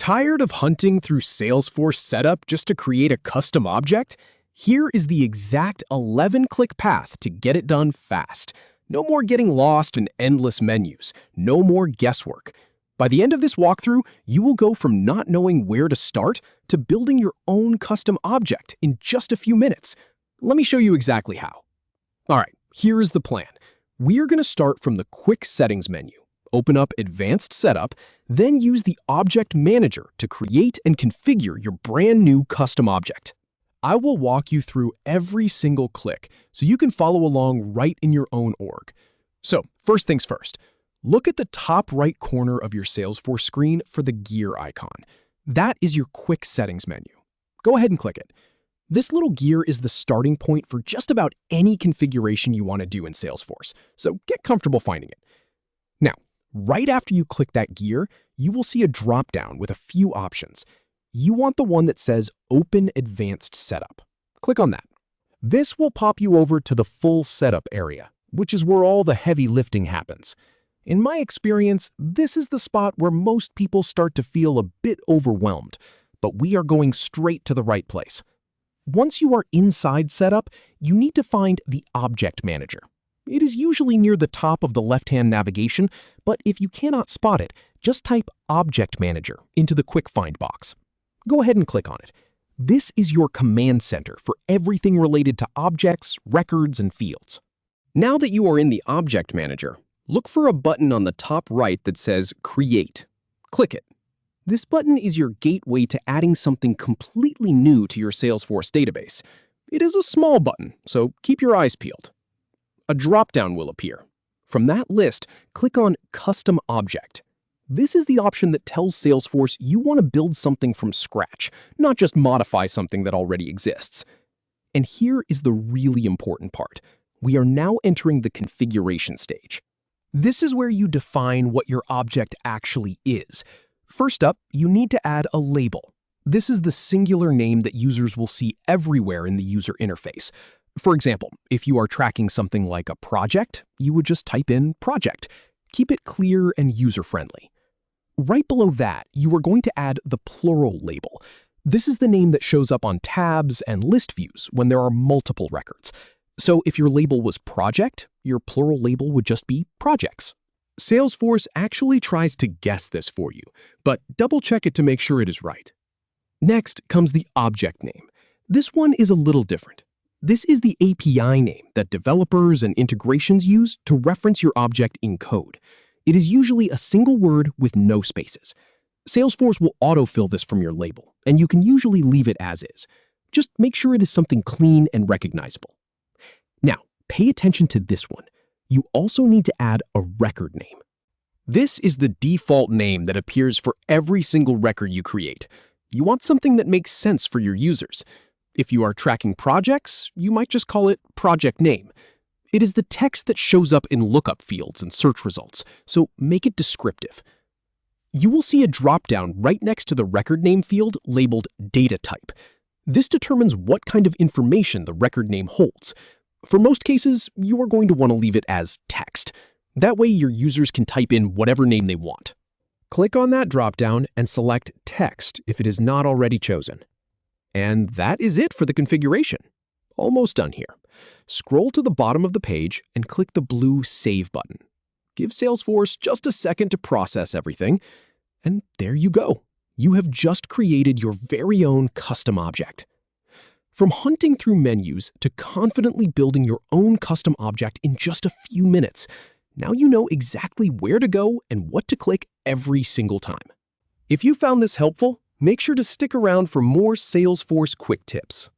Tired of hunting through Salesforce setup just to create a custom object? Here is the exact 11-click path to get it done fast. No more getting lost in endless menus. No more guesswork. By the end of this walkthrough, you will go from not knowing where to start to building your own custom object in just a few minutes. Let me show you exactly how. All right, here is the plan. We are going to start from the Quick Settings menu. Open up Advanced Setup, then use the Object Manager to create and configure your brand new custom object. I will walk you through every single click so you can follow along right in your own org. So, first things first, look at the top right corner of your Salesforce screen for the gear icon. That is your Quick Settings menu. Go ahead and click it. This little gear is the starting point for just about any configuration you want to do in Salesforce, so get comfortable finding it. Now, right after you click that gear, you will see a drop-down with a few options. You want the one that says Open Advanced Setup. Click on that. This will pop you over to the full setup area, which is where all the heavy lifting happens. In my experience, this is the spot where most people start to feel a bit overwhelmed, but we are going straight to the right place. Once you are inside setup, you need to find the Object Manager. It is usually near the top of the left-hand navigation, but if you cannot spot it, just type Object Manager into the Quick Find box. Go ahead and click on it. This is your command center for everything related to objects, records, and fields. Now that you are in the Object Manager, look for a button on the top right that says Create. Click it. This button is your gateway to adding something completely new to your Salesforce database. It is a small button, so keep your eyes peeled. A drop-down will appear. From that list, click on Custom Object. This is the option that tells Salesforce you want to build something from scratch, not just modify something that already exists. And here is the really important part. We are now entering the configuration stage. This is where you define what your object actually is. First up, you need to add a label. This is the singular name that users will see everywhere in the user interface. For example, if you are tracking something like a project, you would just type in project. Keep it clear and user-friendly. Right below that, you are going to add the Plural label. This is the name that shows up on tabs and list views when there are multiple records. So if your label was project, your Plural label would just be projects. Salesforce actually tries to guess this for you, but double-check it to make sure it is right. Next comes the object name. This one is a little different. This is the API name that developers and integrations use to reference your object in code. It is usually a single word with no spaces. Salesforce will autofill this from your label, and you can usually leave it as is. Just make sure it is something clean and recognizable. Now, pay attention to this one. You also need to add a record name. This is the default name that appears for every single record you create. You want something that makes sense for your users. If you are tracking projects, you might just call it project name. It is the text that shows up in lookup fields and search results, so make it descriptive. You will see a drop-down right next to the record name field labeled Data Type. This determines what kind of information the record name holds. For most cases, you are going to want to leave it as text. That way your users can type in whatever name they want. Click on that drop-down and select Text if it is not already chosen. And that is it for the configuration. Almost done here. Scroll to the bottom of the page and click the blue Save button. Give Salesforce just a second to process everything, and there you go. You have just created your very own custom object. From hunting through menus to confidently building your own custom object in just a few minutes, now you know exactly where to go and what to click every single time. If you found this helpful, make sure to stick around for more Salesforce quick tips.